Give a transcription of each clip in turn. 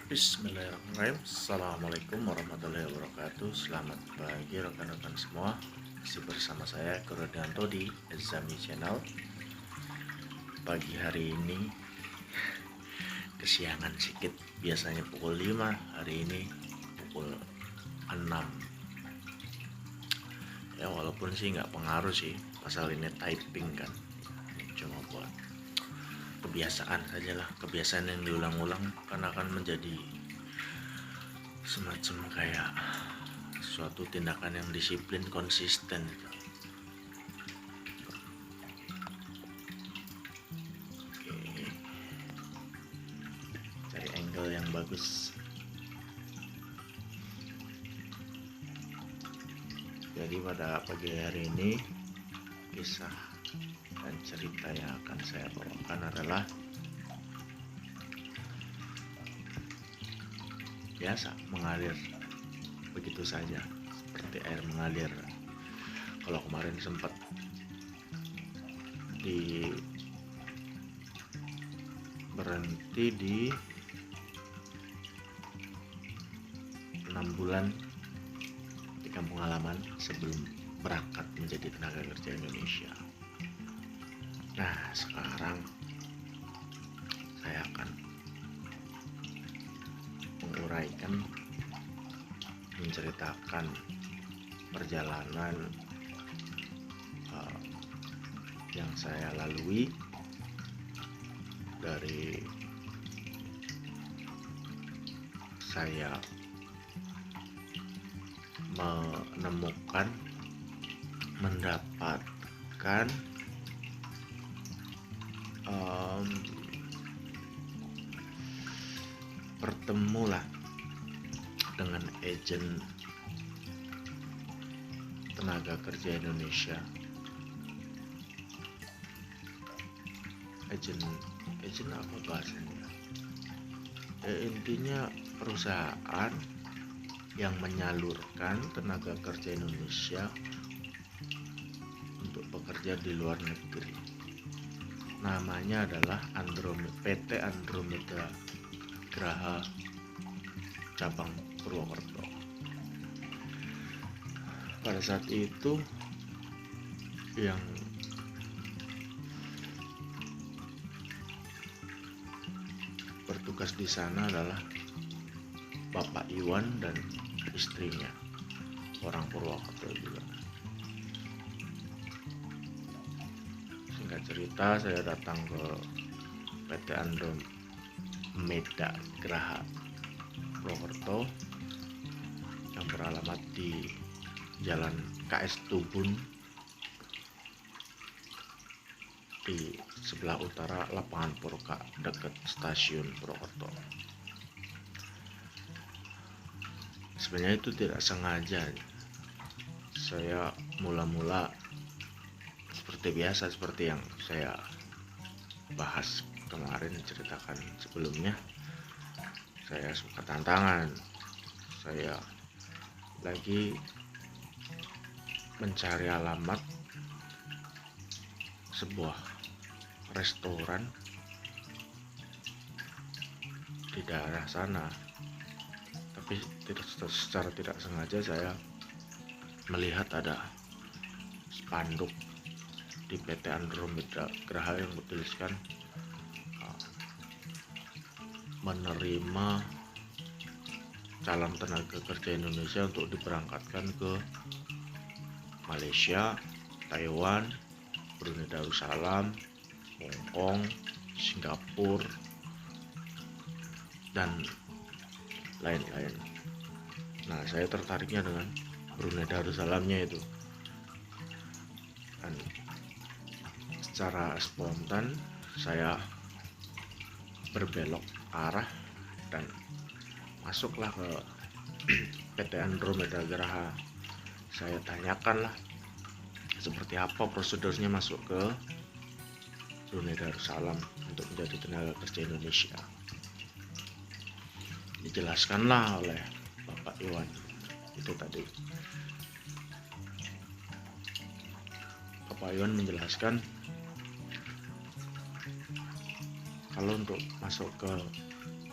Bismillahirrahmanirrahim. Assalamualaikum warahmatullahi wabarakatuh. Selamat pagi rekan-rekan semua. Masih bersama saya Kurodanto di Zami Channel. Pagi hari ini kesiangan sedikit. Biasanya pukul 5, hari ini pukul 6. Ya walaupun sih nggak pengaruh sih, pasal ini typing kan. Cuma buat kebiasaan sajalah, kebiasaan yang diulang-ulang kan akan menjadi semacam kayak suatu tindakan yang disiplin, konsisten. Oke, cari angle yang bagus. Jadi pada pagi hari ini kisah dan cerita yang akan saya bawakan adalah biasa mengalir begitu saja seperti air mengalir. Kalau kemarin sempat berhenti di 6 bulan di kampung halaman sebelum berangkat menjadi tenaga kerja Indonesia. Nah, sekarang saya akan menguraikan, menceritakan perjalanan yang saya lalui dari saya mendapatkan bertemulah dengan agen tenaga kerja Indonesia. Agen apa bahasanya? Intinya perusahaan yang menyalurkan tenaga kerja Indonesia untuk bekerja di luar negeri. Namanya adalah PT Andromeda Graha cabang Purwokerto. Pada saat itu yang bertugas di sana adalah Bapak Iwan dan istrinya, orang Purwokerto juga. Singkat cerita, saya datang ke PT Andromeda Graha Purwokerto yang beralamat di Jalan KS Tubun di sebelah utara lapangan Purka dekat stasiun Purwokerto. Sebenarnya itu tidak sengaja. Saya mula-mula seperti biasa, seperti yang saya bahas kemarin, ceritakan sebelumnya. Saya suka tantangan. Saya lagi mencari alamat sebuah restoran di daerah sana, tapi secara tidak sengaja saya melihat ada spanduk di PT Andromeda Graha yang bertuliskan menerima calon tenaga kerja Indonesia untuk diberangkatkan ke Malaysia, Taiwan, Brunei Darussalam, Hong Kong, Singapura, dan lain-lain. Nah, saya tertariknya dengan Brunei Darussalamnya itu, dan secara spontan saya berbelok arah dan masuklah ke PT Andromeda Graha. Saya tanyakanlah seperti apa prosedurnya masuk ke Brunei Darussalam untuk menjadi tenaga kerja Indonesia. Dijelaskanlah oleh Bapak Iwan itu tadi. Bapak Iwan menjelaskan kalau untuk masuk ke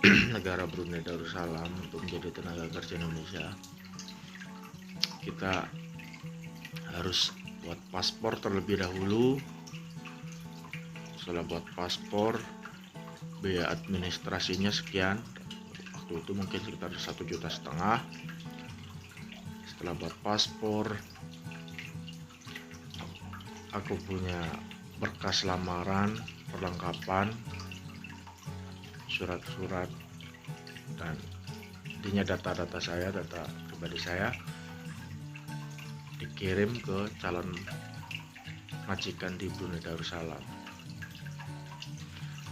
negara Brunei Darussalam untuk menjadi tenaga kerja Indonesia, kita harus buat paspor terlebih dahulu. Setelah buat paspor, biaya administrasinya sekian, waktu itu mungkin sekitar 1,5 juta. Setelah buat paspor, aku punya berkas lamaran, perlengkapan, surat-surat, dan intinya data-data saya, data pribadi saya dikirim ke calon majikan di Brunei Darussalam.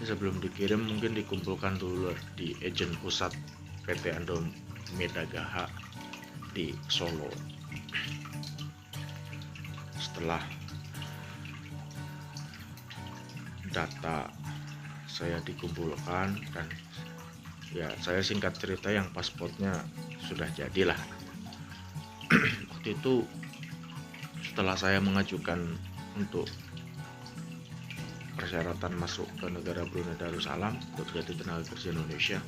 Sebelum dikirim mungkin dikumpulkan dulu di agen pusat PT Andomeda Gaha di Solo. Setelah data saya dikumpulkan, dan ya saya singkat cerita yang paspornya sudah jadilah. Waktu itu setelah saya mengajukan untuk persyaratan masuk ke negara Brunei Darussalam untuk jadi tenaga kerja Indonesia,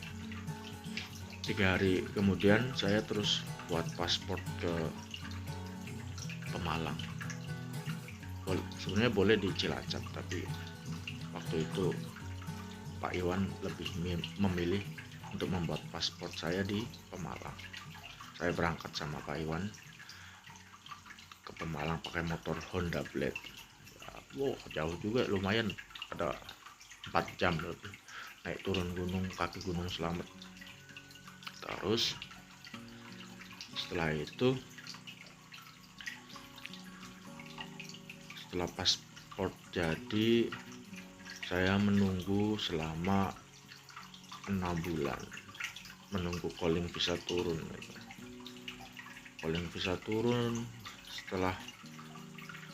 3 hari kemudian saya terus buat paspor ke Pemalang. Sebenarnya boleh di Cilacap, tapi waktu itu Pak Iwan lebih memilih untuk membuat paspor saya di Pemalang. Saya berangkat sama Pak Iwan ke Pemalang pakai motor Honda Blade. Wow, jauh juga, lumayan, ada 4 jam lebih naik turun gunung, kaki Gunung Slamet. Terus setelah itu, setelah paspor jadi, saya menunggu selama 6 bulan menunggu calling visa turun. Calling visa turun, setelah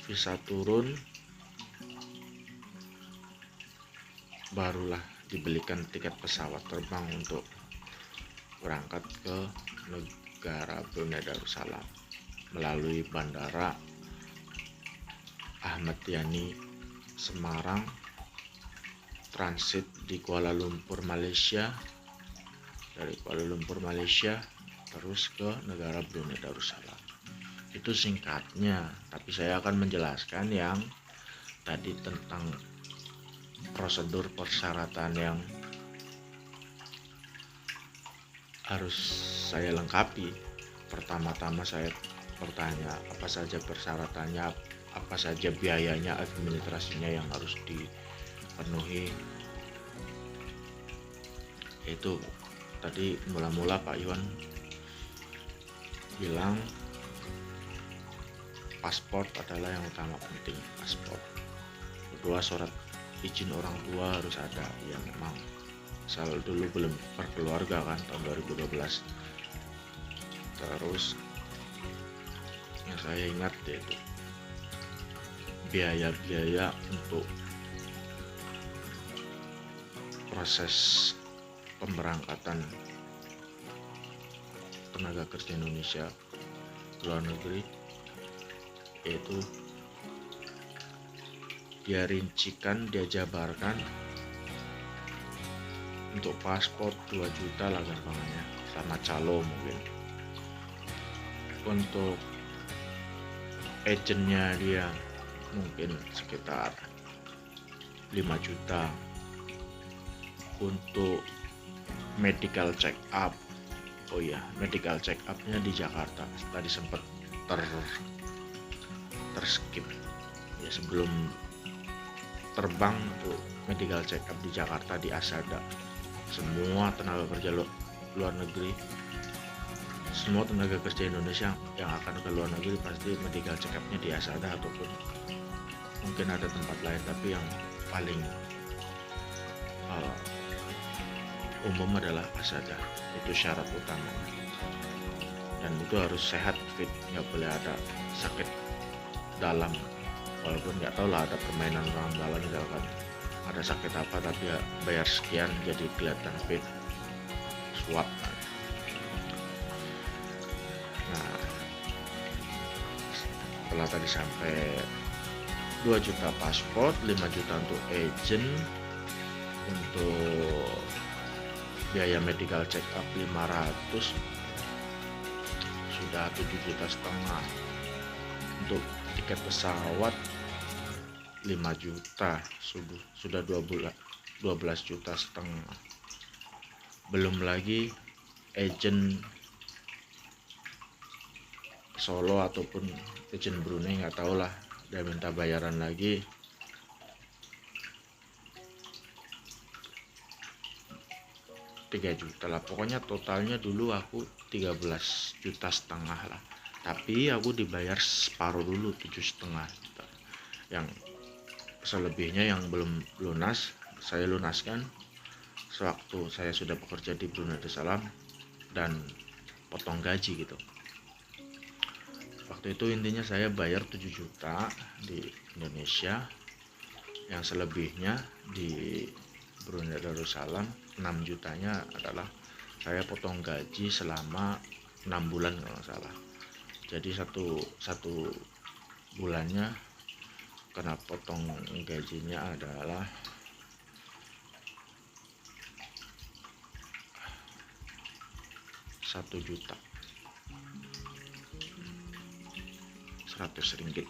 visa turun barulah dibelikan tiket pesawat terbang untuk berangkat ke negara Brunei Darussalam melalui Bandara Ahmad Yani Semarang, transit di Kuala Lumpur Malaysia, dari Kuala Lumpur Malaysia terus ke negara Brunei Darussalam. Itu singkatnya, tapi saya akan menjelaskan yang tadi tentang prosedur persyaratan yang harus saya lengkapi. Pertama-tama saya bertanya apa saja persyaratannya, apa saja biayanya, administrasinya yang harus dipenuhi. Itu tadi mula-mula Pak Iwan bilang paspor adalah yang utama, penting paspor. Kedua, surat izin orang tua harus ada, yang memang saya dulu belum berkeluarga kan, tahun 2012. Terus yang saya ingat yaitu biaya-biaya untuk proses pemberangkatan tenaga kerja Indonesia ke luar negeri, yaitu dia rincikan, dia jabarkan untuk paspor 2 juta lah gampangannya, sama calo mungkin. Untuk agentnya dia mungkin sekitar 5 juta. Untuk medical check up, oh iya, medical check upnya di Jakarta tadi sempat terskip ya, sebelum terbang untuk medical check up di Jakarta di Asada. Semua tenaga kerja luar negeri, semua tenaga kerja Indonesia yang akan ke luar negeri pasti medical check upnya di Asada, ataupun mungkin ada tempat lain, tapi yang paling umum adalah Asada. Itu syarat utama, dan itu harus sehat, fit, nggak boleh ada sakit dalam. Walaupun nggak tahu lah, ada permainan orang dalam, misalkan ada sakit apa tapi ya bayar sekian jadi kelihatan fit, swab. Nah, setelah tadi sampai 2 juta paspor, 5 juta untuk agent, untuk biaya medical check up 500, sudah 7,5 juta. Untuk tiket pesawat 5 juta, sudah 12,5 juta. Belum lagi agent Solo ataupun agent Brunei, nggak tahu lah, dia minta bayaran lagi 3 juta lah. Pokoknya totalnya dulu aku 13,5 juta lah, tapi aku dibayar separuh dulu, 7,5 juta. Yang selebihnya yang belum lunas, saya lunaskan sewaktu saya sudah bekerja di Brunei Darussalam dan potong gaji gitu. Waktu itu intinya saya bayar 7 juta di Indonesia, yang selebihnya di Brunei Darussalam 6 jutanya adalah saya potong gaji selama 6 bulan kalau nggak salah. Jadi satu bulannya kena potong gajinya adalah 1.100.000 ringgit.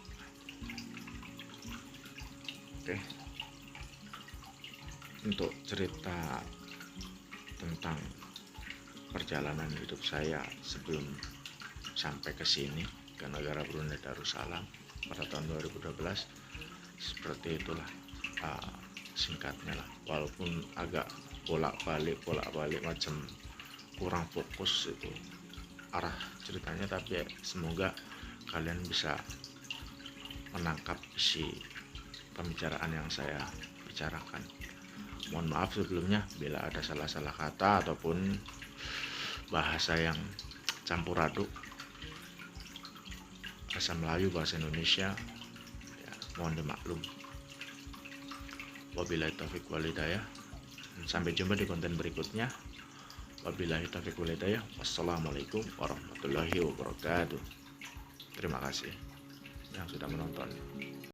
Oke, untuk cerita tentang perjalanan hidup saya sebelum sampai ke sini, ke negara Brunei Darussalam pada tahun 2012, seperti itulah singkatnya lah. Walaupun agak bolak-balik macam kurang fokus itu arah ceritanya, tapi semoga kalian bisa menangkap isi pembicaraan yang saya bicarakan. Mohon maaf sebelumnya bila ada salah-salah kata ataupun bahasa yang campur aduk, bahasa Melayu, bahasa Indonesia, ya, mohon dimaklum. Wabillahi taufiq wal hidayah. Sampai jumpa di konten berikutnya. Wabillahi taufiq wal hidayah. Wassalamualaikum warahmatullahi wabarakatuh. Terima kasih yang sudah menonton.